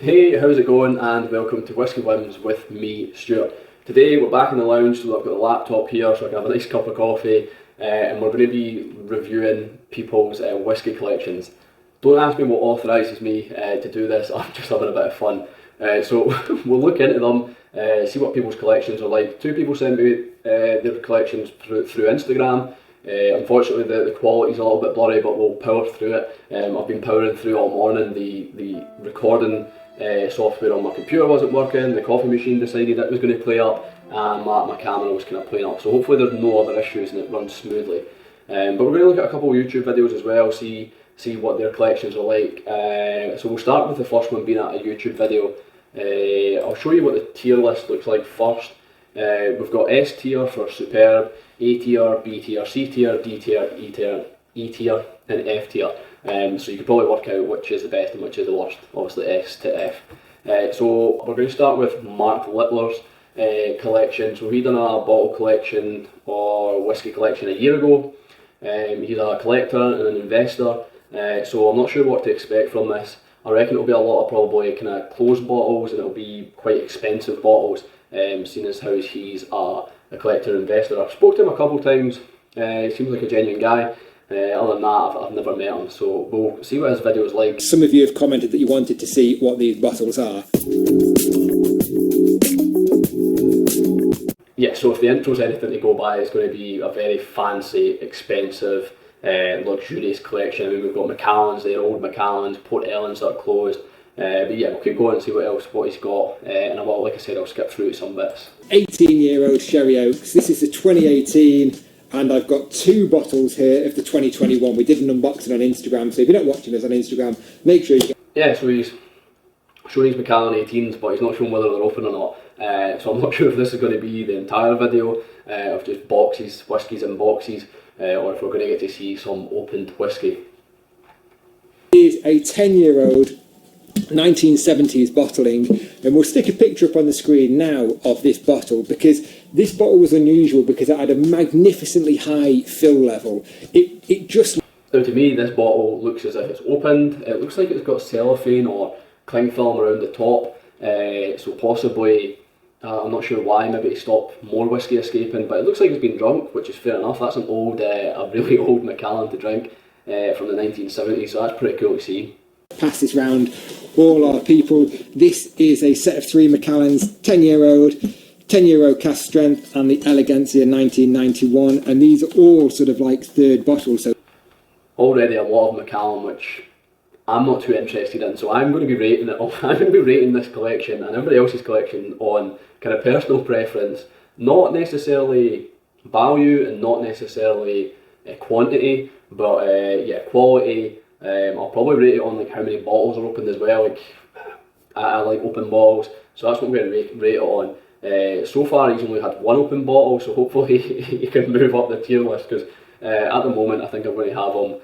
Hey, how's it going, and welcome to Whisky Whims with me, Stuart. Today we're back in the lounge, so I've got the laptop here so I can have a nice cup of coffee, and we're going to be reviewing people's whisky collections. Don't ask me what authorises me to do this, I'm just having a bit of fun. So we'll look into them, see what people's collections are like. Two people sent me their collections through Instagram. Unfortunately the quality's a little bit blurry, but we'll power through it. I've been powering through all morning. The recording software on my computer wasn't working, the coffee machine decided it was going to play up, and my camera was kind of playing up. So hopefully there's no other issues and it runs smoothly. But we're going to look at a couple of YouTube videos as well, see what their collections are like. So we'll start with the first one being a YouTube video. I'll show you what the tier list looks like first. We've got S tier for superb, A tier, B tier, C tier, D tier, E tier, and F tier. So you can probably work out which is the best and which is the worst, obviously S to F. So we're going to start with Mark Littler's collection. So he done a bottle collection or whisky collection a year ago. He's a collector and an investor, so I'm not sure what to expect from this. I reckon it'll be a lot of probably kind of closed bottles, and it'll be quite expensive bottles, seeing as how he's a collector and investor. I've spoke to him a couple of times, he seems like a genuine guy. Other than that, I've never met him, so we'll see what his video is like. Some of you have commented that you wanted to see what these bottles are. Yeah, so if the intro's anything to go by, it's going to be a very fancy, expensive, luxurious collection. I mean, we've got Macallans there, old Macallans, Port Ellens that are closed. But yeah, we'll keep going and see what he's got. And like I said, I'll skip through some bits. 18-year-old Sherry Oaks. This is the 2018, and I've got two bottles here of the 2021. We did an unboxing on Instagram, so if you're not watching us on Instagram, make sure you get... Yeah, so he's showing his Macallan 18s, but he's not showing whether they're open or not. So I'm not sure if this is going to be the entire video of just boxes, whiskies in boxes, or if we're going to get to see some opened whisky. Is a 10-year-old 1970s bottling, and we'll stick a picture up on the screen now of this bottle, because this bottle was unusual because it had a magnificently high fill level. It just... Now to me, this bottle looks as if it's opened. It looks like it's got cellophane or cling film around the top, so possibly, I'm not sure why, maybe to stop more whisky escaping, but it looks like it's been drunk, which is fair enough. That's an old, a really old Macallan to drink from the 1970s, so that's pretty cool to see. Pass this round all our people. This is a set of three Macallans, 10-year-old cask strength, and the Elegancia 1991, and these are all sort of like third bottles. So already a lot of Macallan, which I'm not too interested in, so I'm going to be rating it. I'm going to be rating this collection and everybody else's collection on kind of personal preference, not necessarily value and not necessarily quantity, but yeah, quality. I'll probably rate it on like how many bottles are opened as well. Like I like open bottles, so that's what I'm going to rate it on. So far he's only had one open bottle, so hopefully he can move up the tier list, because at the moment I think I'm going to have him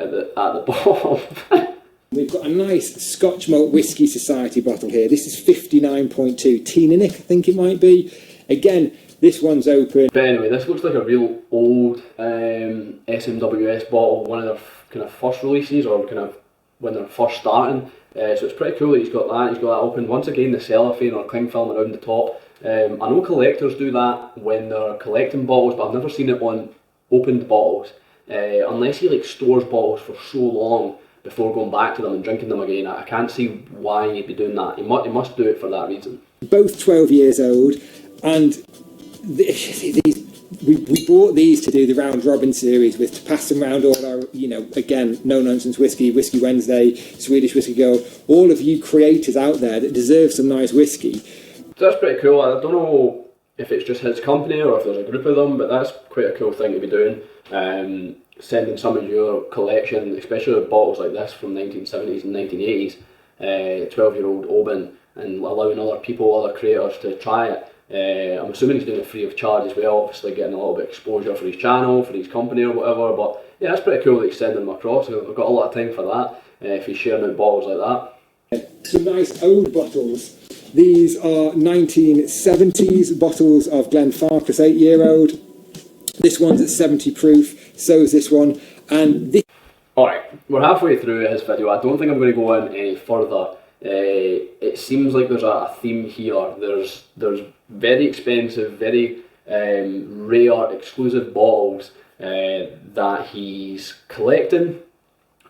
at the bottom. We've got a nice Scotch Malt Whisky Society bottle here. This is 59.2 Teenanic, I think it might be. Again, this one's open. But anyway, this looks like a real old SMWS bottle, one of their kind of first releases, or kind of when they're first starting. So it's pretty cool that he's got that open. Once again, the cellophane or cling film around the top. I know collectors do that when they're collecting bottles, but I've never seen it on opened bottles, unless he like stores bottles for so long before going back to them and drinking them again. I can't see why he'd be doing that. He must do it for that reason. Both 12 years old, and we bought these to do the round robin series with, to pass them around all our, again, No Nonsense Whisky, Whisky Wednesday, Swedish Whisky Girl, all of you creators out there that deserve some nice whisky. So that's pretty cool. I don't know if it's just his company or if there's a group of them, but that's quite a cool thing to be doing. Sending some of your collection, especially bottles like this from 1970s and 1980s, 12-year-old Oban, and allowing other people, other creators to try it. I'm assuming he's doing it free of charge as well, obviously getting a little bit of exposure for his channel, for his company or whatever, but yeah, that's pretty cool that he's sending them across. I've got a lot of time for that, if he's sharing out bottles like that. Some nice old bottles. These are 1970s bottles of Glenfarclas 8-year-old. This one's at 70 proof, so is this one. And this... Alright, we're halfway through his video. I don't think I'm going to go in any further it seems like there's a theme here. There's very expensive, very rare, exclusive bottles that he's collecting,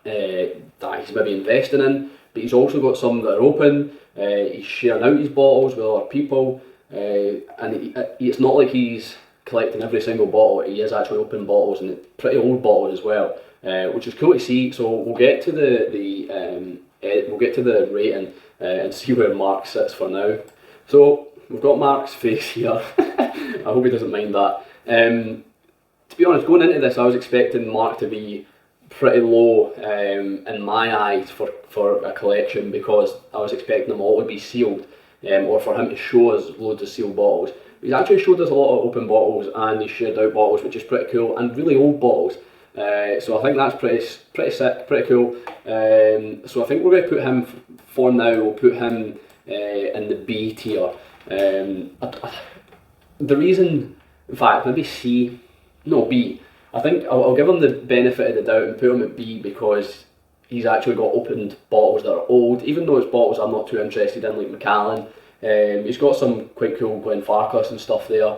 that he's maybe investing in, but he's also got some that are open. He's sharing out his bottles with other people, and it's not like he's collecting every single bottle. He is actually opening bottles, and pretty old bottles as well, which is cool to see. So we'll get to we'll get to the rating and see where Mark sits for now. So we've got Mark's face here. I hope he doesn't mind that. To be honest, going into this, I was expecting Mark to be pretty low in my eyes for a collection, because I was expecting them all to be sealed, or for him to show us loads of sealed bottles. But he's actually showed us a lot of open bottles, and he's shared out bottles, which is pretty cool, and really old bottles. So I think that's pretty sick, pretty cool. So I think we're going to put him, for now, we'll put him in the B tier. The reason, in fact, maybe C, no, B. I think I'll give him the benefit of the doubt and put him at B, because he's actually got opened bottles that are old, even though it's bottles I'm not too interested in, like Macallan. He's got some quite cool Glenfarclas and stuff there,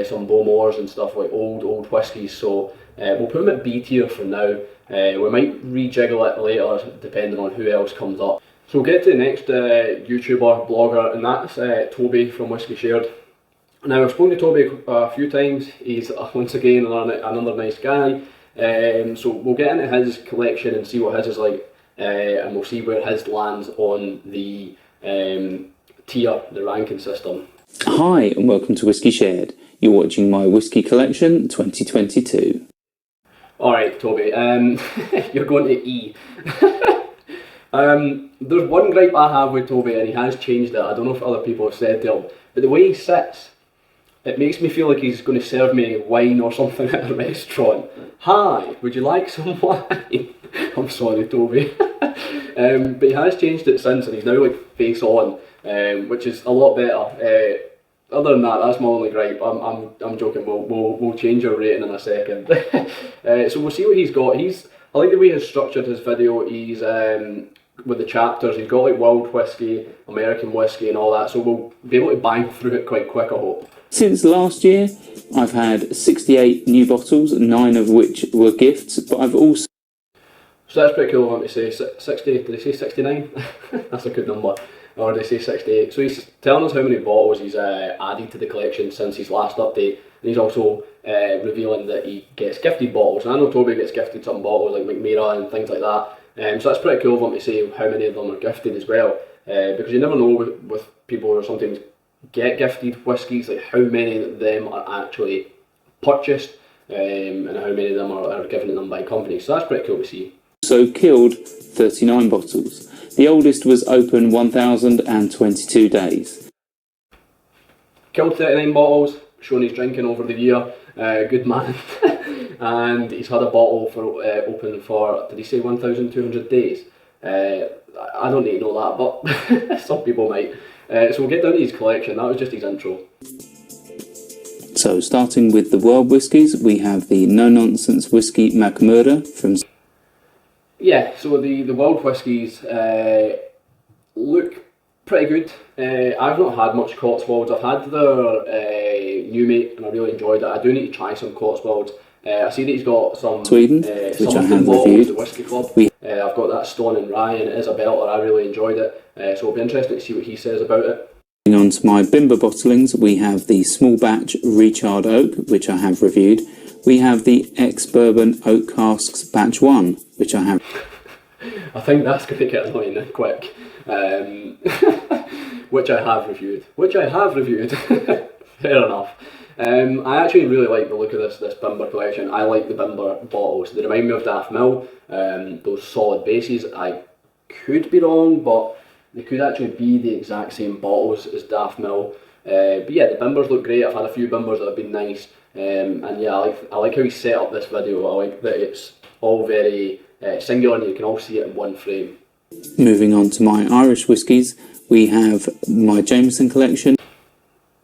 some Bowmores and stuff, like old whiskies. So we'll put him at B tier for now. We might rejiggle it later depending on who else comes up. So we'll get to the next YouTuber, blogger, and that's Toby from Whisky Shared. Now, I've spoken to Toby a few times. He's once again another nice guy. So we'll get into his collection and see what his is like, and we'll see where his lands on the tier, the ranking system. Hi, and welcome to Whisky Shared. You're watching my Whisky Collection 2022. Alright, Toby, you're going to E. There's one gripe I have with Toby, and he has changed it. I don't know if other people have said to him, but the way he sits, it makes me feel like he's going to serve me wine or something at a restaurant. Hi, would you like some wine? I'm sorry, Toby. But he has changed it since, and he's now like face on, which is a lot better. Other than that, that's my only gripe. I'm joking. We'll change your rating in a second. So we'll see what he's got. I like the way he's structured his video. He's with the chapters. He's got like world whiskey, American whiskey, and all that. So we'll be able to bang through it quite quick, I hope. Since last year, I've had 68 new bottles, 9 of which were gifts, but I've also... So that's pretty cool of him to say 60, did he say 69? That's a good number. Or did he say 68? So he's telling us how many bottles he's added to the collection since his last update, and he's also revealing that he gets gifted bottles. And I know Toby gets gifted some bottles like McMira and things like that, so that's pretty cool of him to say how many of them are gifted as well, because you never know with people who sometimes get gifted whiskies, like how many of them are actually purchased, and how many of them are given to them by companies. So that's pretty cool to see. Also killed 39 bottles. The oldest was open 1,022 days. Killed 39 bottles, shown he's drinking over the year, good man. And he's had a bottle for open for, did he say 1,200 days? I don't need to know that, but some people might. So we'll get down to his collection. That was just his intro. So starting with the world whiskies, we have the Nonsense Whisky McMurdo from... Yeah, so the world whiskies look pretty good. I've not had much Cotswolds. I've had their new mate, and I really enjoyed it. I do need to try some Cotswolds. I see that he's got some Sweden, which I have reviewed. The Whisky Club. I've got that Stone and Rye, and it is a belter. I really enjoyed it. So it'll be interesting to see what he says about it. Moving on to my Bimber bottlings, we have the small batch Recharred Oak, which I have reviewed. We have the ex-bourbon Oak Casks Batch 1, which I have... I think that's going to get annoying quick. Which I have reviewed. Fair enough. I actually really like the look of this Bimber collection. I like the Bimber bottles. They remind me of Daft Mill, those solid bases. I could be wrong, but they could actually be the exact same bottles as Daft Mill. But yeah, the Bimbers look great. I've had a few Bimbers that have been nice. And yeah, I like how he set up this video. I like that it's all very singular and you can all see it in one frame. Moving on to my Irish whiskies, we have my Jameson collection.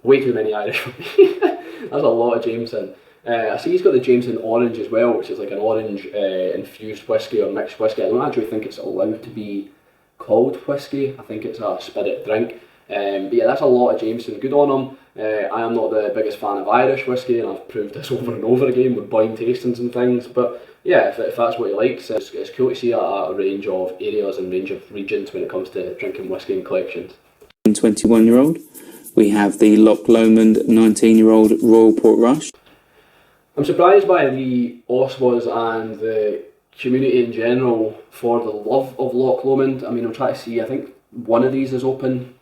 Way too many Irish for me. That's a lot of Jameson. I see he's got the Jameson Orange as well, which is like an orange infused whiskey or mixed whiskey. I don't actually think it's allowed to be called Whisky. I think it's a spirit drink. But yeah, that's a lot of Jameson. Good on him. I am not the biggest fan of Irish whiskey, and I've proved this over and over again with blind tastings and things. But yeah, if that's what you like, so it's cool to see a range of areas and range of regions when it comes to drinking whiskey and collections. 21-year-old, we have the Loch Lomond 19-year-old Royal Portrush. I'm surprised by the Oswas and the community in general for the love of Loch Lomond. I mean, I'm trying to see, I think one of these is open,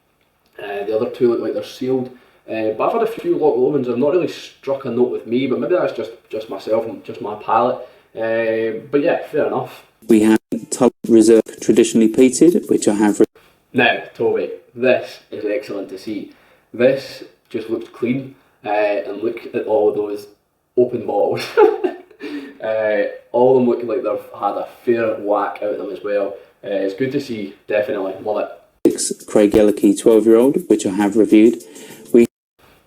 the other two look like they're sealed. But I've had a few Loch Lomans that have not really struck a note with me, but maybe that's just myself and just my palate. But yeah, fair enough. We have Tulloch Reserve traditionally peated, which I have. Now, Toby, this is excellent to see. This just looks clean, and look at all those open bottles. All of them look like they've had a fair whack out of them as well. It's good to see, definitely, love it. 6 Craig Ellicky 12-year-old, which I have reviewed.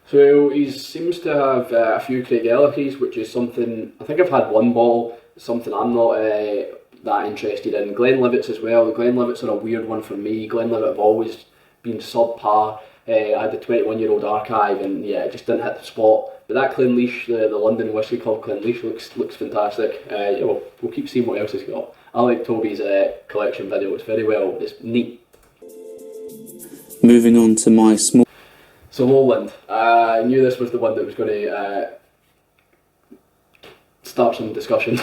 So he seems to have a few Craig Ellickys, which is something, I think I've had one bottle, something I'm not that interested in. Glenlivets as well. The Glenlivets are a weird one for me. Glenlivet have always been subpar. I had the 21-year-old archive, and yeah, it just didn't hit the spot. But that Clynleash, the London Whisky Club Clynleash, looks fantastic. Yeah, we'll keep seeing what else he's got. I like Toby's collection video. It's neat. Moving on to my small. So Lowland, I knew this was the one that was going to start some discussion.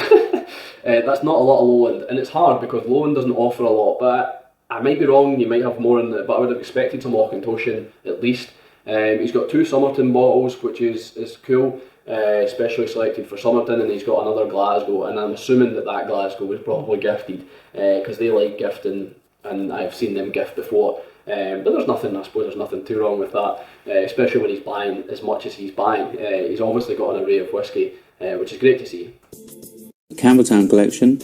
That's not a lot of Lowland, and it's hard because Lowland doesn't offer a lot, but I might be wrong, you might have more in it, but I would have expected some Auchentoshan at least. He's got 2 Somerton bottles, which is cool, especially selected for Somerton, and he's got another Glasgow, and I'm assuming that Glasgow was probably gifted, because they like gifting, and I've seen them gift before. But I suppose there's nothing too wrong with that, especially when he's buying as much as he's buying. He's obviously got an array of whiskey, which is great to see. Campbelltown collection.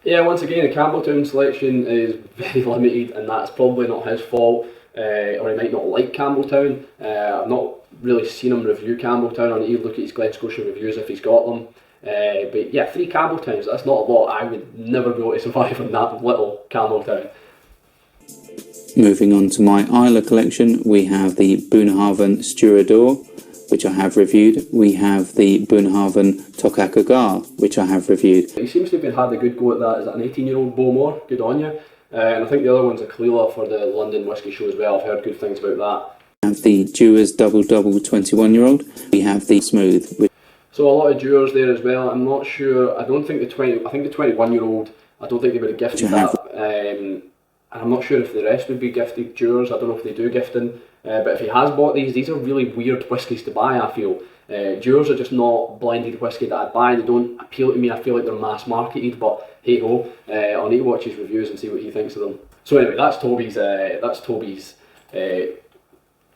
Yeah, once again, the Campbelltown selection is very limited, and that's probably not his fault, or he might not like Campbelltown. I've not really seen him review Campbelltown. I need to look at his Glen Scotia reviews if he's got them. But yeah, 3 Campbelltowns, that's not a lot. I would never be able to survive on that little Campbelltown. Moving on to my Isla collection, we have the Bunnahabhain Stewardor, which I have reviewed. We have the Bunnahabhain Tokakagar, which I have reviewed. He seems to have had a good go at that. Is that an 18-year-old Bowmore? Good on you. And I think the other one's a Cleela for the London Whisky Show as well. I've heard good things about that. We have the Dewar's Double 21-year-old. We have the Smooth. So a lot of Dewars there as well. I'm not sure. I think the 21-year-old, I don't think they would have gifted that. I'm not sure if the rest would be gifted Dewars. I don't know if they do gifting. But if he has bought these are really weird whiskies to buy, I feel. Dewars are just not blended whiskey that I'd buy. They don't appeal to me. I feel like they're mass marketed, but hey ho. I'll need to watch his reviews and see what he thinks of them. So anyway, that's Toby's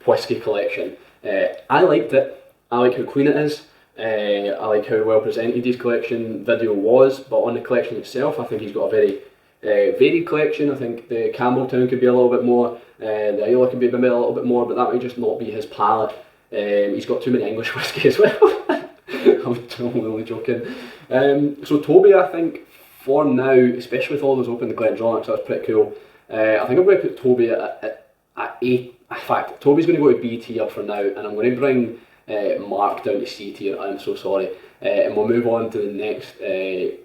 whiskey collection. I liked it. I like how clean it is. I like how well presented his collection video was, but on the collection itself, I think he's got a very varied collection. I think the Campbelltown could be a little bit more, the Isla could be maybe a little bit more, but that might just not be his palate. He's got too many English whiskey as well. I'm only joking. So Toby, I think for now, especially with all those open Glendronach, so that's pretty cool. I think I'm going to put Toby at A. In fact, Toby's going to go to B tier for now, and I'm going to bring Mark down to C tier. I'm so sorry. And we'll move on to the next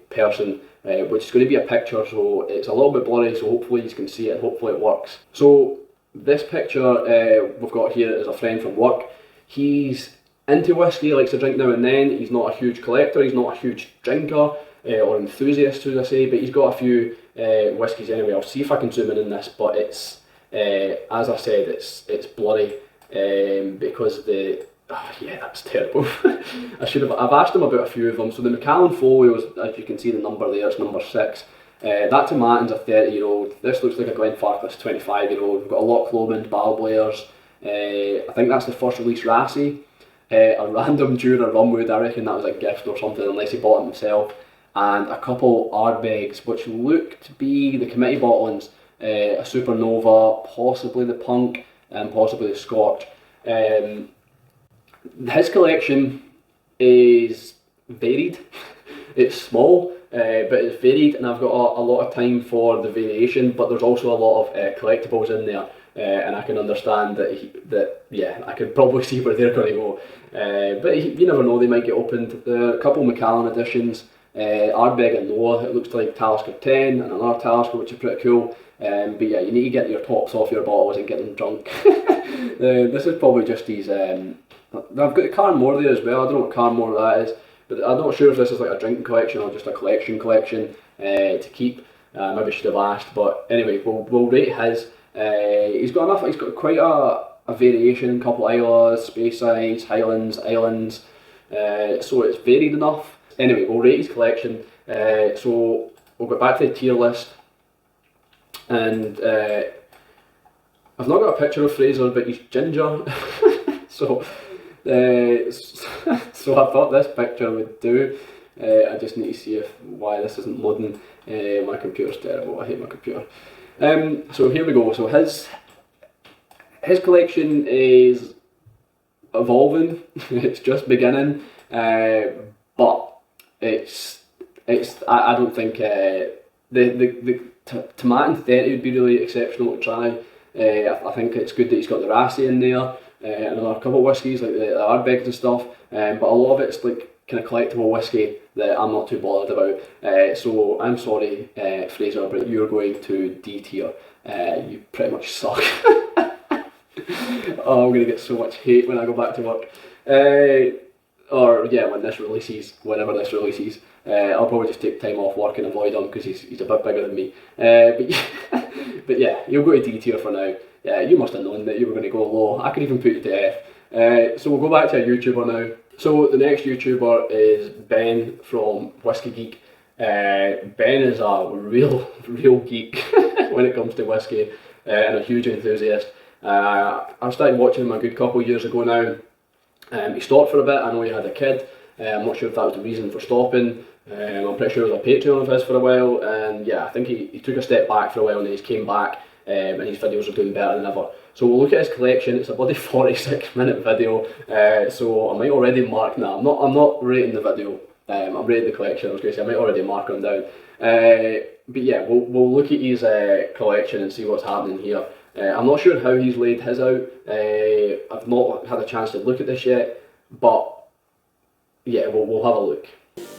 person, which is going to be a picture, so it's a little bit blurry, so hopefully you can see it, hopefully it works. So this picture we've got here is a friend from work. He's into whiskey, he likes to drink now and then. He's not a huge collector, he's not a huge drinker or enthusiast, as I say, but he's got a few whiskies anyway. I'll see if I can zoom in this, but it's, as I said, it's blurry because yeah, that's terrible. I've asked him about a few of them. So the Macallan Folios, as you can see the number there, it's number 6. That Tomatin's a 30-year-old. This looks like a Glenfarclas 25-year-old. We've got a Loch Lomond, Balblair's. I think that's the first release Rassie. A random Jura Rumwood, I reckon that was a gift or something, unless he bought it himself. And a couple Ardbegs, which look to be the committee bottlings. A Supernova, possibly the Punk, and possibly the Scorch. His collection is varied. It's small. but it's varied, and I've got a lot of time for the variation, but there's also a lot of collectibles in there, and I can understand that I could probably see where they're going to go, but you never know, they might get opened. A couple Macallan editions, Ardbeg and Noah, it looks like Talisker 10 and another Talisker, which is pretty cool. But yeah, you need to get your tops off your bottles and get them drunk. This is probably just these. I've got the Carnmore there as well. I don't know what Carnmore that is, but I'm not sure if this is like a drinking collection or just a collection to keep. Maybe I should have asked, but anyway, we'll rate his. He's got enough. He's got quite a variation. Couple Islas, Speyside, Highlands, Islands. So it's varied enough. Anyway, we'll rate his collection. So we'll go back to the tier list. And I've not got a picture of Fraser, but he's ginger. so I thought this picture would do. I just need to see why this isn't loading. My computer's terrible. I hate my computer. So here we go. So his collection is evolving. It's just beginning, but I don't think the Tomato and 30 would be really exceptional to try. I think it's good that he's got the Rassi in there, and a couple of whiskies like the Ardbegs and stuff, but a lot of it's like kind of collectible whiskey that I'm not too bothered about. So I'm sorry, Fraser, but you're going to D tier. You pretty much suck. Oh, I'm going to get so much hate when I go back to work. Or yeah, whenever this releases. I'll probably just take time off work and avoid him because he's a bit bigger than me. But yeah, you'll go to D tier for now. Yeah, you must have known that you were going to go low. I could even put you to F. So we'll go back to a YouTuber now. So the next YouTuber is Ben from Whisky Geek. Ben is a real geek when it comes to whiskey, and a huge enthusiast. I started watching him a good couple of years ago now. He stopped for a bit. I know he had a kid. I'm not sure if that was the reason for stopping. I'm pretty sure it was a Patreon of his for a while, and yeah, I think he took a step back for a while and then he came back, and his videos are doing better than ever. So we'll look at his collection. It's a bloody 46-minute video, so I might already mark. Now I'm not rating the video. I'm rating the collection. I was going to say I might already mark him down. But yeah, we'll look at his collection and see what's happening here. I'm not sure how he's laid his out. I've not had a chance to look at this yet, but yeah, we'll have a look.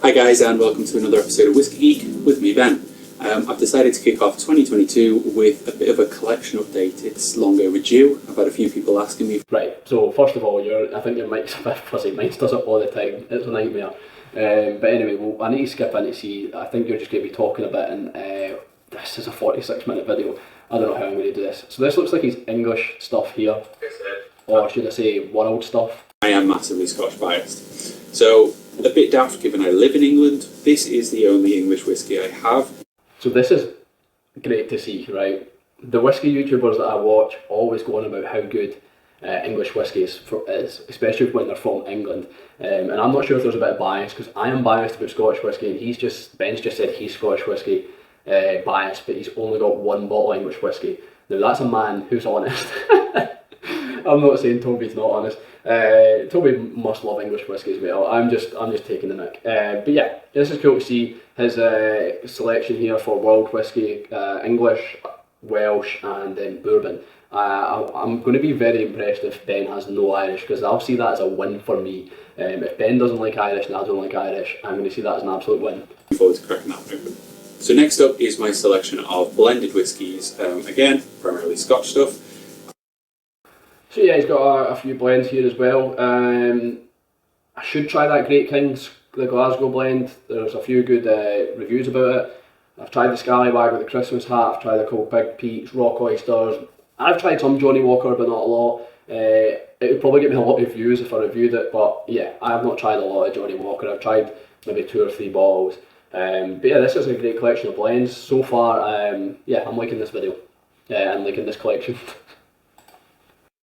Hi guys, and welcome to another episode of Whisky Geek with me, Ben. I've decided to kick off 2022 with a bit of a collection update. It's long overdue. I've had a few people asking me. Right, so first of all, I think your mic's a bit fuzzy. Mine does it all the time. It's a nightmare. But anyway, I need to skip in to see. I think you're just going to be talking a bit, and this is a 46-minute video. I don't know how I'm going to do this. So this looks like his English stuff here, or should I say world stuff. I am massively Scotch biased, so a bit daft given I live in England. This is the only English whiskey I have. So this is great to see, right? The whiskey YouTubers that I watch always go on about how good English whiskey is, especially when they're from England. And I'm not sure if there's a bit of bias, because I am biased about Scotch whiskey, and Ben's just said he's Scotch whiskey biased, but he's only got one bottle of English whiskey. Now that's a man who's honest. I'm not saying Toby's not honest. Toby must love English whiskey as well. I'm just taking the mick. But yeah, this is cool to see his selection here for world whiskey, English, Welsh, and then bourbon. I'm going to be very impressed if Ben has no Irish, because I'll see that as a win for me. If Ben doesn't like Irish and I don't like Irish, I'm going to see that as an absolute win. Looking forward to cracking that open. So next up is my selection of blended whiskies. Again, primarily Scotch stuff. So yeah, he's got a few blends here as well. I should try that Great Kings, the Glasgow blend. There's a few good reviews about it. I've tried the Scallywag with the Christmas hat, I've tried the Cold Pig Peaks, Rock Oysters. I've tried some Johnny Walker, but not a lot. It would probably get me a lot of views if I reviewed it, but yeah, I have not tried a lot of Johnny Walker. I've tried maybe 2 or 3 bottles. But yeah, this is a great collection of blends. So far, yeah, I'm liking this video. I'm liking this collection.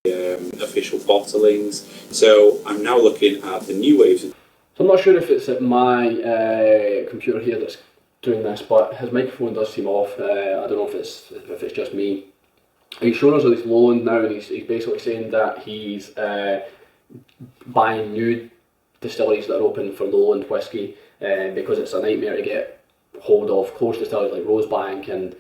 Official bottlings. So I'm now looking at the new waves. So I'm not sure if it's at my computer here that's doing this, but his microphone does seem off. I don't know if it's just me. He's showing us this Lowland now, and he's basically saying that he's buying new distilleries that are open for Lowland whiskey, because it's a nightmare to get hold of close distilleries like Rosebank and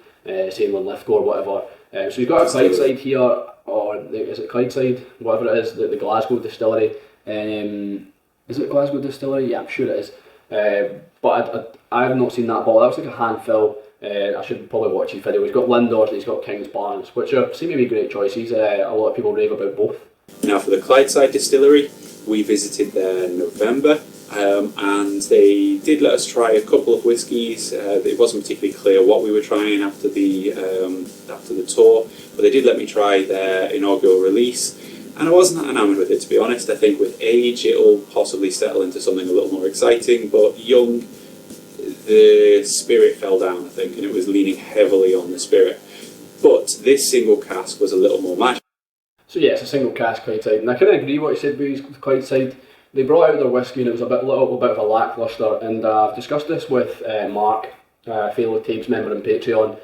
same with Lithgow or whatever. So you've got a Clydeside here, or is it Clydeside? Whatever it is, the Glasgow distillery. Is it Glasgow distillery? Yeah, I'm sure it is. But I have not seen that bottle. That was like a handfill. I should probably watch his video. He's got Lindors and he's got King's Barnes, which seem to be great choices. A lot of people rave about both. Now for the Clydeside distillery, we visited there in November, and they did let us try a couple of whiskies. It wasn't particularly clear what we were trying after the tour, but they did let me try their inaugural release, and I wasn't that enamoured with it, to be honest. I think with age it'll possibly settle into something a little more exciting, but young, the spirit fell down, I think, and it was leaning heavily on the spirit. But this single cask was a little more magic. So yeah, it's a single cask Clydeside, and I kind of agree what you said with Clydeside. They brought out their whiskey and it was a little bit of a lacklustre, and I've discussed this with Mark, fellow Tapes member and Patreon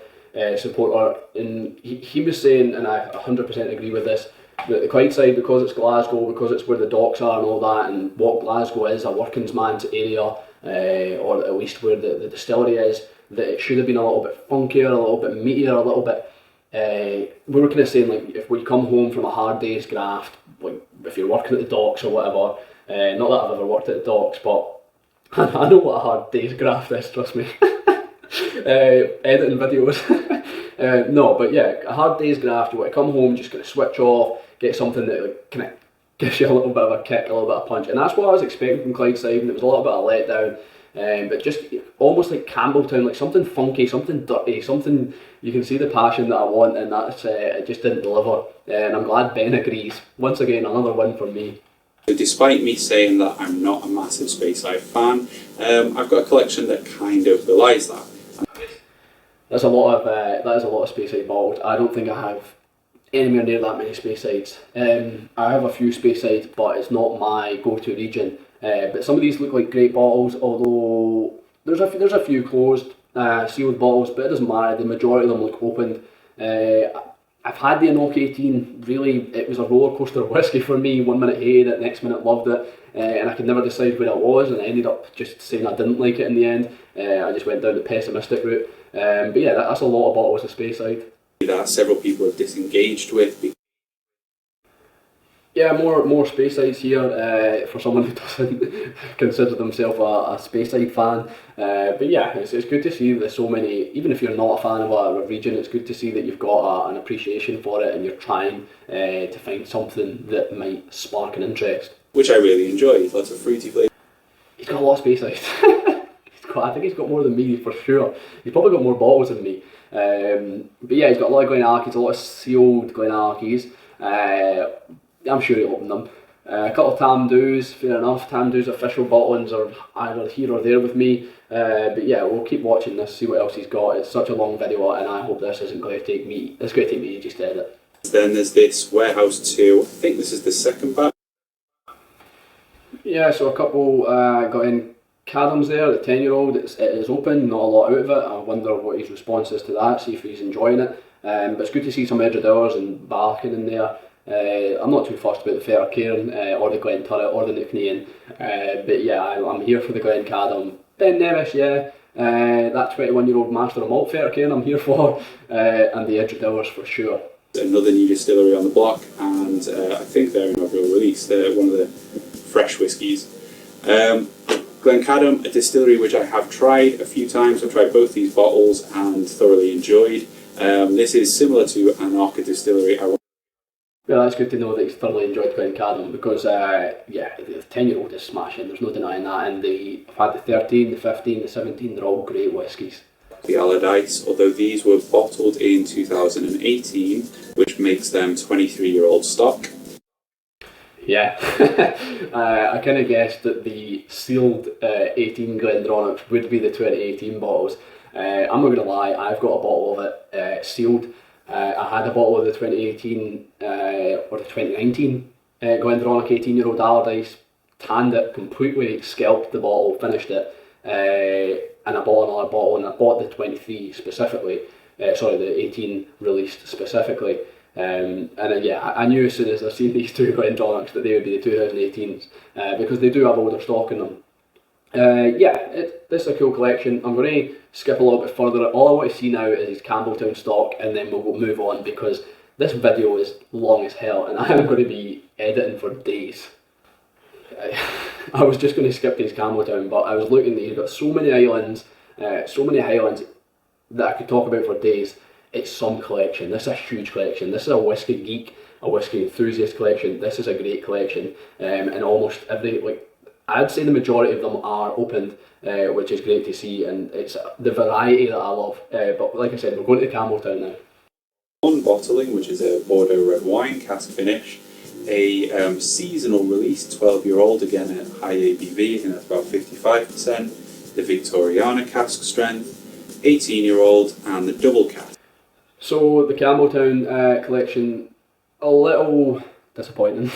supporter, and he was saying, and I 100% agree with this, that the Clydeside, because it's Glasgow, because it's where the docks are and all that, and what Glasgow is, a working man's area, or at least where the distillery is, that it should have been a little bit funkier, a little bit meatier, a little bit. We were kind of saying, like, if we come home from a hard day's graft, like if you're working at the docks or whatever, not that I've ever worked at the docks, but I know what a hard day's graft is, trust me. Editing videos. No, but yeah, a hard day's graft, you want to come home, just kind of switch off, get something that kind of gives you a little bit of a kick, a little bit of punch, and that's what I was expecting from Clydeside, and it was a little bit of a letdown, but just almost like Campbelltown, like something funky, something dirty, something you can see the passion that I want, and that's it just didn't deliver, and I'm glad Ben agrees. Once again, another win for me. Despite me saying that I'm not a massive Speyside fan, I've got a collection that kind of belies that. That is a lot of Speyside bottles. I don't think I have anywhere near that many Speysides. I have a few Speysides, but it's not my go-to region. But some of these look like great bottles, although there's a few closed, sealed bottles, but it doesn't matter. The majority of them look opened. I've had the Enoch 18, really, it was a roller coaster of whiskey for me. 1 minute hated it, next minute loved it, and I could never decide where it was, and I ended up just saying I didn't like it in the end. I just went down the pessimistic route. But yeah, that's a lot of bottles of Speyside. That several people have disengaged with. Yeah, more Speysides here for someone who doesn't consider themselves a Speyside fan. But yeah, it's good to see that there's so many, even if you're not a fan of a region, it's good to see that you've got an appreciation for it and you're trying to find something that might spark an interest. Which I really enjoyed, lots of fruity flavour. He's got a lot of Speysides. I think he's got more than me for sure. He's probably got more bottles than me. But yeah, he's got a lot of Glenarchies, a lot of sealed Glenarchies. I'm sure he'll open them. A couple of Tamdus, fair enough. Tamdus official bottlings are either here or there with me. But yeah, we'll keep watching this, see what else he's got. It's such a long video, and I hope this isn't going to take me. It's going to take me ages to edit. Then there's this Warehouse 2. I think this is the second batch. Yeah, so a couple got in Cadams there. The 10-year-old, it is open, not a lot out of it. I wonder what his response is to that. See if he's enjoying it. But it's good to see some Edredowers and Barkin in there. I'm not too fussed about the Fair Cairn or the Glen Turret or the Nucnean, but yeah, I'm here for the Glen Cadam. Ben Nevis, yeah, that 21-year-old Master of Malt Fair Cairn I'm here for, and the Edredowers for sure. Another new distillery on the block, and I think they're inaugural release. They're one of the fresh whiskies. Glencadam, a distillery which I have tried a few times. I've tried both these bottles and thoroughly enjoyed. This is similar to Enoch distillery. Well, that's good to know that he's thoroughly enjoyed Glencadam because, yeah, the 10-year-old is smashing, there's no denying that, and I've had the 13, the 15, the 17, they're all great whiskies. The Allardyce, although these were bottled in 2018, which makes them 23-year-old stock. Yeah, I kind of guessed that the sealed 18 Glendronach would be the 2018 bottles. I'm not going to lie, I've got a bottle of it sealed. I had a bottle of the 2018 or the 2019 Glendronach 18-year-old Allardyce, tanned it completely, scalped the bottle, finished it, and I bought another bottle, and I bought the 23 specifically, the 18 released specifically, and yeah, I knew as soon as I seen these two Glendronachs that they would be the 2018s, because they do have older stock in them. This is a cool collection. I'm going to skip a little bit further. All I want to see now is his Campbelltown stock, and then we'll move on, because this video is long as hell and I am going to be editing for days. I was just going to skip his Campbelltown, but I was looking at, he's got so many islands, so many highlands that I could talk about for days. It's some collection. This is a huge collection. This is a Whisky Geek, a Whisky Enthusiast collection. This is a great collection, and almost every, I'd say the majority of them are opened, which is great to see, and it's the variety that I love. But like I said, we're going to Campbelltown now. On bottling, which is a Bordeaux red wine cask finish, a seasonal release, 12-year-old, again at high ABV, and that's about 55%. The Victoriana cask strength, 18-year-old, and the double cask. So the Campbelltown collection, a little disappointing.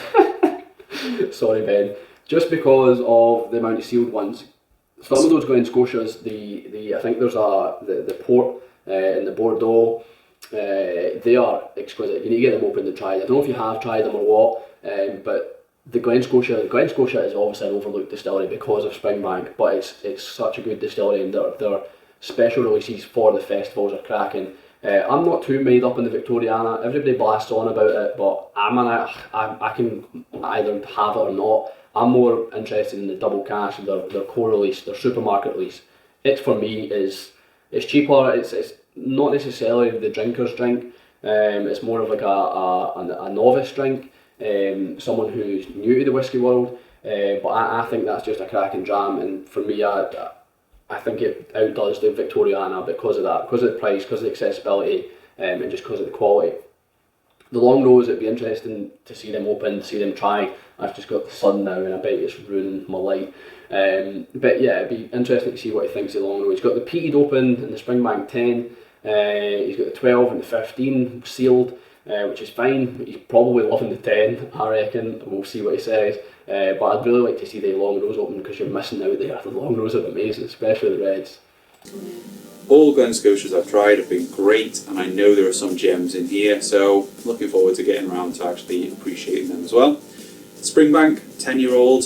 Sorry, Ben. Just because of the amount of sealed ones. Some of those Glen Scotias, I think there's the port and the Bordeaux. They are exquisite. You need to get them opened and tried. I don't know if you have tried them or what, but the Glen Scotia is obviously an overlooked distillery because of Springbank, but it's such a good distillery, and their special releases for the festivals are cracking. I'm not too made up in the Victoriana. Everybody blasts on about it, but I can either have it or not. I'm more interested in the double cask, their core release, their supermarket release. It for me it's cheaper. It's not necessarily the drinker's drink. It's more of like a novice drink, someone who's new to the whisky world. But I think that's just a cracking jam, and for me, I think it outdoes the Victoriana because of that, because of the price, because of the accessibility, and just because of the quality. The long nose, it'd be interesting to see them open, to see them try. I've just got the sun now, and I bet it's ruining my light. But yeah, it'd be interesting to see what he thinks of the long nose. He's got the peated open and the Springbank 10. He's got the 12 and the 15 sealed, which is fine. He's probably loving the 10, I reckon. We'll see what he says. But I'd really like to see the long nose open, because you're missing out there. The long nose are amazing, especially the reds. All Glen Scotias I've tried have been great, and I know there are some gems in here, so looking forward to getting around to actually appreciating them as well. Springbank, 10-year-old.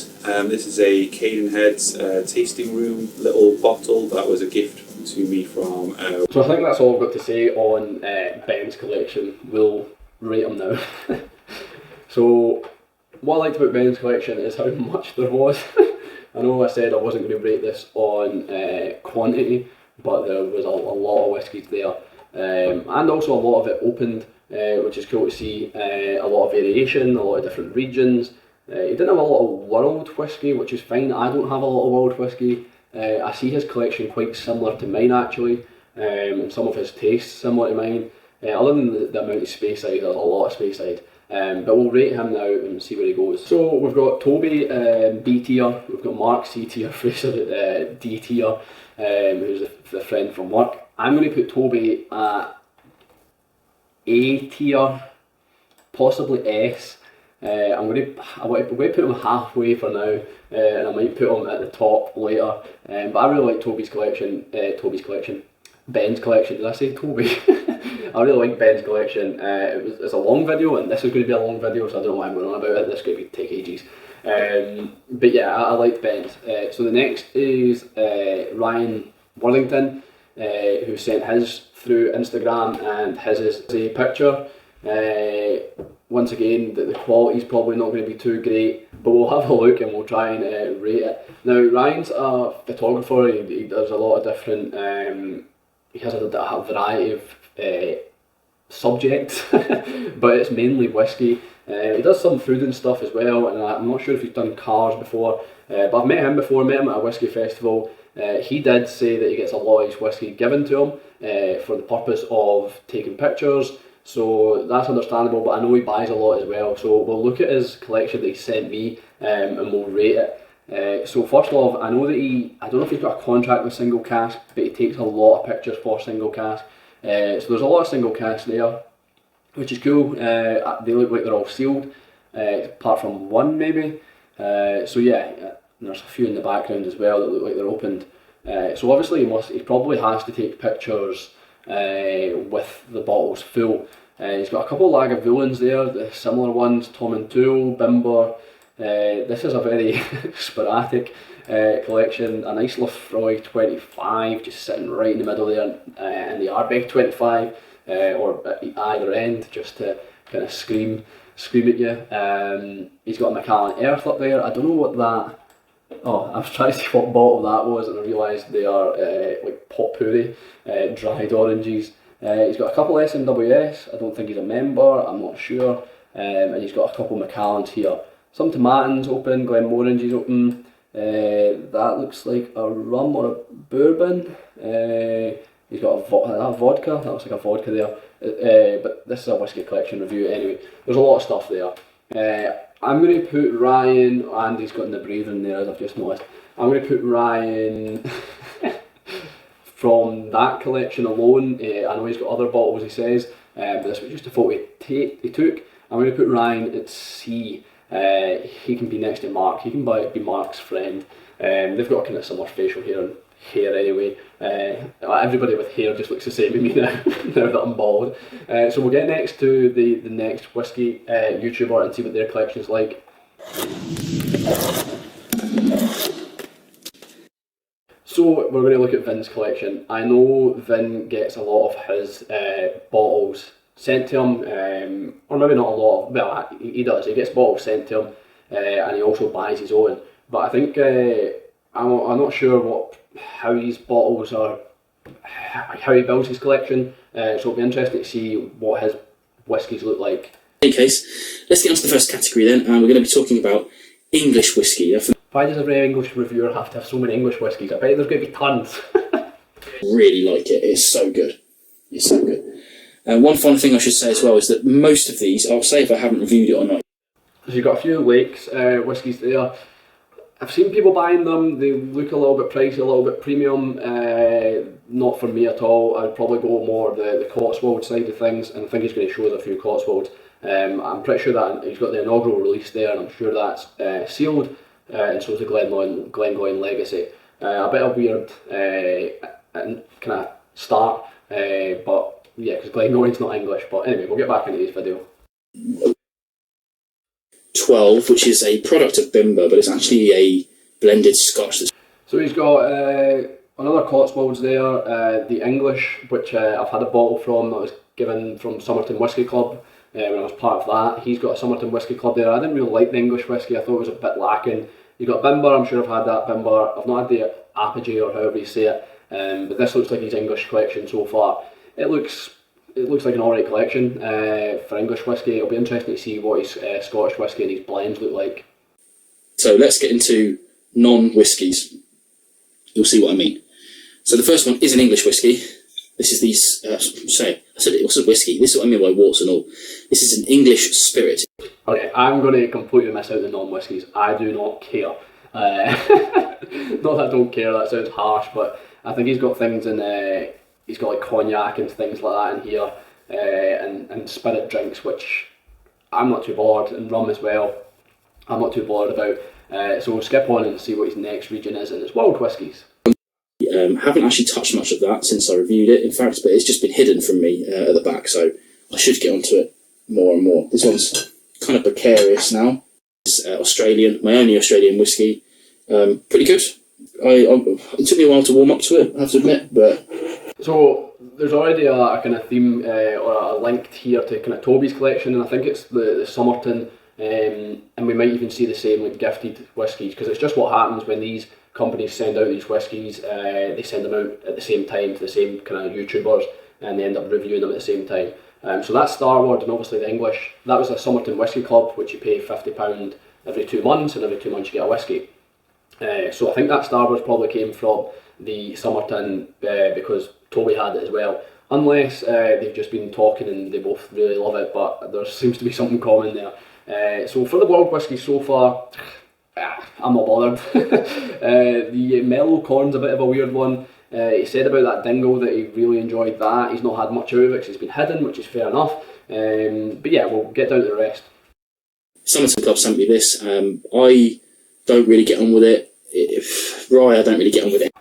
This is a Cadenhead's tasting room little bottle that was a gift to me from... So I think that's all I've got to say on Ben's collection. We'll rate him now. So what I liked about Ben's collection is how much there was. I know I said I wasn't going to rate this on quantity, but there was a lot of whiskies there, and also a lot of it opened, which is cool to see. A lot of variation, a lot of different regions. He didn't have a lot of world whisky, which is fine. I don't have a lot of world whisky. I see his collection quite similar to mine actually, and some of his tastes similar to mine. Other than the amount of Speyside, there's a lot of Speyside. But we'll rate him now and see where he goes. So we've got Toby B tier, we've got Mark C tier, Fraser D tier, who's the friend from work. I'm going to put Toby at A tier, possibly S. I'm going to put him halfway for now, and I might put him at the top later. But I really like Ben's collection. Did I say Toby? I really like Ben's collection. It's a long video, and this is going to be a long video, so I don't know why I'm going on about it. This is going to take ages. But yeah, I liked Ben's. So the next is Ryan Worthington, who sent his through Instagram, and his is a picture. Once again, the quality is probably not going to be too great, but we'll have a look and we'll try and rate it. Now, Ryan's a photographer. He does a lot of different. He has a variety of subjects, but it's mainly whiskey. He does some food and stuff as well, and I'm not sure if he's done cars before, but I've met him before. Met him at a whiskey festival. He did say that he gets a lot of his whiskey given to him for the purpose of taking pictures. So that's understandable, but I know he buys a lot as well. So we'll look at his collection that he sent me, and we'll rate it. So first off, I know that I don't know if he's got a contract with Single Cask, but he takes a lot of pictures for Single Cask. So there's a lot of Single Casks there, which is cool. They look like they're all sealed, apart from one maybe. So yeah, there's a few in the background as well that look like they're opened. So obviously he probably has to take pictures with the bottles full. He's got a couple of Lagavulins there, the similar ones, Tom and Tool, Bimber. This is a very sporadic collection. A nice Lefroy 25, just sitting right in the middle there, and the Ardbeg 25, or at either end, just to kind of scream at you. He's got a Macallan Earth up there. I don't know what that. Oh, I was trying to see what bottle that was, and I realised they are like potpourri, dried oranges. He's got a couple SMWS. I don't think he's a member. I'm not sure. And he's got a couple Macallans here. Some Tomatins open. Glenmorangies open. That looks like a rum or a bourbon. He's got a vodka. That looks like a vodka there. But this is a whiskey collection review anyway. There's a lot of stuff there. I'm going to put Ryan, and he's got in the breathing there as I've just noticed. I'm going to put Ryan from that collection alone. I know he's got other bottles, he says, but this was just a photo he took. I'm going to put Ryan at C. He can be next to Mark. He can be Mark's friend. They've got kind of similar facial hair anyway. Everybody with hair just looks the same to me now, now that I'm bald. So we'll get next to the next whiskey YouTuber and see what their collection's like. So we're going to look at Vin's collection. I know Vin gets a lot of his bottles sent to him, or maybe not a lot, well he does, he gets bottles sent to him, and he also buys his own. But I think, I'm not sure how his bottles are, how he builds his collection, so it'll be interesting to see what his whiskies look like. In any case, let's get on to the first category then, and we're going to be talking about English whiskey. Why does every English reviewer have to have so many English whiskies? I bet there's going to be tons. Really like it, it's so good. It's so good. One final thing I should say as well is that most of these, I'll say if I haven't reviewed it or not. So you've got a few Lakes whiskies there. I've seen people buying them. They look a little bit pricey, a little bit premium. Not for me at all. I'd probably go more the Cotswold side of things, and I think he's going to show us a few Cotswolds. I'm pretty sure that he's got the inaugural release there, and I'm sure that's sealed, and so is the Glengoyne Legacy. A bit of weird kind of start, but yeah, because Glengoyne's not English. But anyway, we'll get back into this video. 12, which is a product of Bimber, but it's actually a blended Scotch. So he's got another Cotswolds there, the English, which I've had a bottle from that was given from Somerton Whisky Club when I was part of that. He's got a Somerton Whisky Club there. I didn't really like the English whisky, I thought it was a bit lacking. You got Bimber, I'm sure I've had that Bimber. I've not had the Apogee or however you say it, but this looks like his English collection so far. It looks like an alright collection for English whisky. It'll be interesting to see what his Scottish whisky and his blends look like. So let's get into non-whiskies. You'll see what I mean. So the first one is an English whisky. This is I said it was a whisky. This is what I mean by warts and all. This is an English spirit. Okay, I'm going to completely miss out the non-whiskies. I do not care. Not that I don't care, that sounds harsh, but I think he's got things in... He's got like cognac and things like that in here, and spirit drinks, which I'm not too bothered, and rum as well, I'm not too bothered about. So we'll skip on and see what his next region is, and it's wild whiskies. Haven't actually touched much of that since I reviewed it, in fact, but it's just been hidden from me at the back, so I should get onto it more and more. This one's kind of precarious now. It's Australian, my only Australian whiskey. Pretty good. It took me a while to warm up to it, I have to admit, but... So there's already a kind of theme or a link here to kind of Toby's collection, and I think it's the Somerton, and we might even see the same with gifted whiskies, because it's just what happens when these companies send out these whiskies. They send them out at the same time to the same kind of YouTubers, and they end up reviewing them at the same time. So that's Starward, and obviously the English. That was a Somerton Whisky Club, which you pay £50 every 2 months, and every 2 months you get a whisky. So I think that Starward probably came from the Somerton because Toby had it as well. Unless they've just been talking and they both really love it, but there seems to be something common there. So for the wild whisky so far, I'm not bothered. The mellow corn's a bit of a weird one. He said about that dingle that he really enjoyed that. He's not had much out of it because it's been hidden, which is fair enough. But yeah, we'll get down to the rest. Somerton Club sent me this. I don't really get on with it. I don't really get on with it.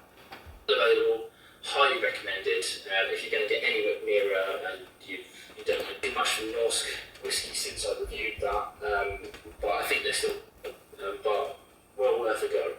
Available, highly recommended. If you're going to get anywhere near and you don't want to do much from Norsk whiskey since I reviewed that, but I think they're still but well worth a go.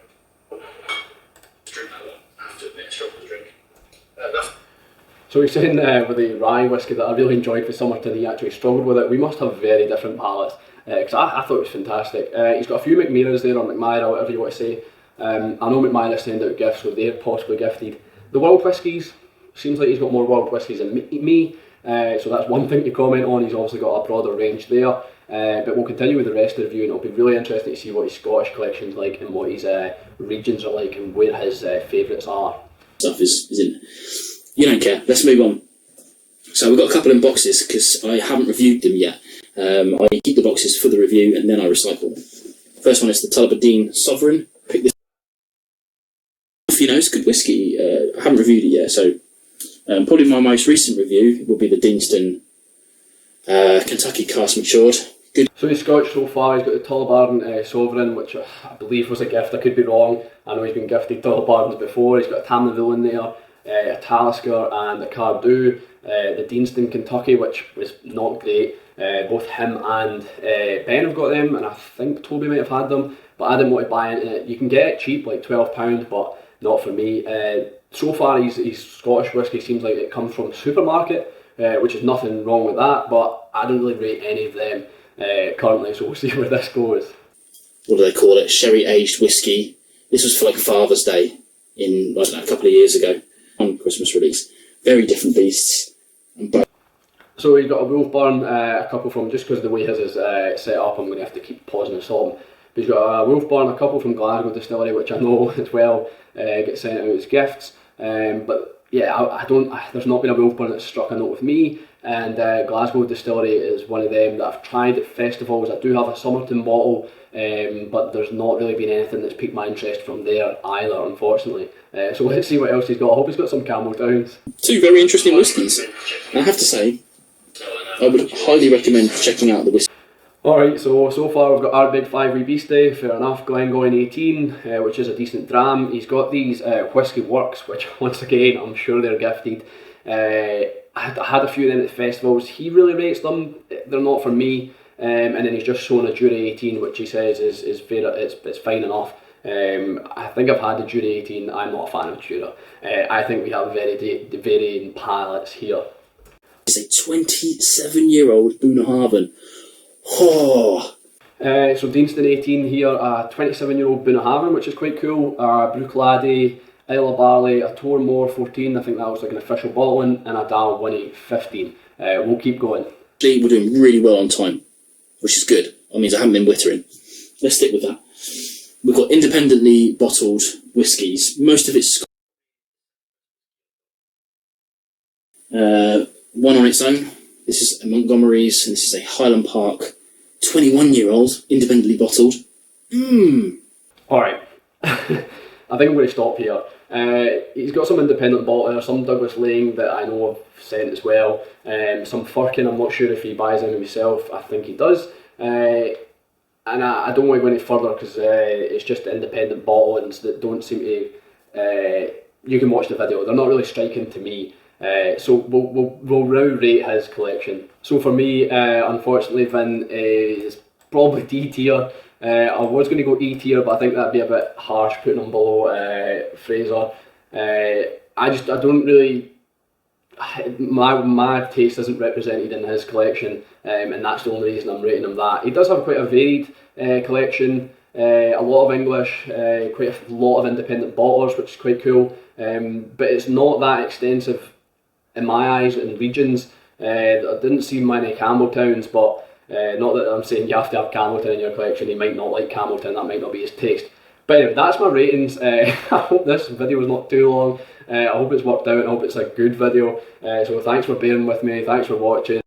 So he's saying with the rye whiskey that I really enjoyed for Somerton, he actually struggled with it. We must have very different palates, because I thought it was fantastic. He's got a few McMeras there, or McMyra, whatever you want to say. I know McMyra send out gifts, so they're possibly gifted. The world whiskies, seems like he's got more world whiskies than me, so that's one thing to comment on. He's obviously got a broader range there. But we'll continue with the rest of the review, and it'll be really interesting to see what his Scottish collection's like and what his regions are like and where his favourites are. Stuff is in. You don't care. Let's move on. So we've got a couple in boxes because I haven't reviewed them yet. I keep the boxes for the review and then I recycle them. First one is the Tullibardine Sovereign. Pick this up, you know, it's good whiskey. I haven't reviewed it yet, so probably my most recent review will be the Deanston Kentucky Cask Matured. Good. So he's Scotch so far. He's got the Tullibardine Sovereign, which I believe was a gift. I could be wrong. I know he's been gifted Tullibardines before. He's got a Tamnaville in there, a Talisker and a Cardew. The Deanston Kentucky, which was not great. Both him and Ben have got them, and I think Toby might have had them, but I didn't want to buy into it. You can get it cheap, like £12, but not for me. So far, his Scottish whisky seems like it comes from the supermarket, which is nothing wrong with that, but I don't really rate any of them currently, so we'll see where this goes. What do they call it? Sherry aged whiskey. This was for like Father's Day in, I don't know, a couple of years ago on Christmas release. Very different beasts. So he's got a Wolf Burn, a couple from, just because the way his is set up, I'm going to have to keep pausing and stopping. But he's got a Wolf Burn, a couple from Glasgow Distillery, which I know as well get sent out as gifts. But yeah, there's not been a Wolf Burn that's struck a note with me. And Glasgow Distillery is one of them that I've tried at festivals. I do have a Somerton bottle, but there's not really been anything that's piqued my interest from there either, unfortunately. So let's see what else he's got. I hope he's got some Campbeltowns. Two very interesting whiskies. And I have to say, I would highly recommend checking out the whiskey. Alright, so far we've got our Big 5 Wee Beastie, fair enough, Glengoyne 18, which is a decent dram. He's got these Whisky Works, which once again, I'm sure they're gifted. I had a few of them at the festivals. He really rates them, they're not for me. And then he's just shown a Jury 18, which he says is fair, it's fine enough. I think I've had the Jury 18, I'm not a fan of Jura. I think we have very varying palates here. It's a 27-year-old Bunnahabhain. Oh. So Deanston 18 here, a 27-year-old Bunnahabhain, which is quite cool. Bruichladdich, Isle of Barley, a Tormore 14, I think that was like an official bottling, and a Dal Winnie 15. We'll keep going. Actually, we're doing really well on time, which is good. That means I haven't been wittering. Let's stick with that. We've got independently bottled whiskies. Most of it's one on its own. This is a Montgomery's, and this is a Highland Park 21-year-old, independently bottled. Alright, I think I'm going to stop here. He's got some independent bottlers, some Douglas Lane that I know have sent as well, some Firkin. I'm not sure if he buys them himself, I think he does. And I don't want to go any further because it's just independent bottlings that don't seem to... you can watch the video, they're not really striking to me. So we'll now rate his collection. So for me, unfortunately, Vin is probably D tier. I was going to go E tier, but I think that'd be a bit harsh putting him below Fraser. I don't really... My taste isn't represented in his collection, and that's the only reason I'm rating him that. He does have quite a varied collection, a lot of English, quite a lot of independent bottlers, which is quite cool, but it's not that extensive in my eyes in regions. I didn't see many Campbeltowns, but not that I'm saying you have to have Campbeltown in your collection. He might not like Campbeltown, that might not be his taste. But anyway, that's my ratings. I hope this video is not too long. I hope it's worked out. I hope it's a good video. So thanks for bearing with me. Thanks for watching.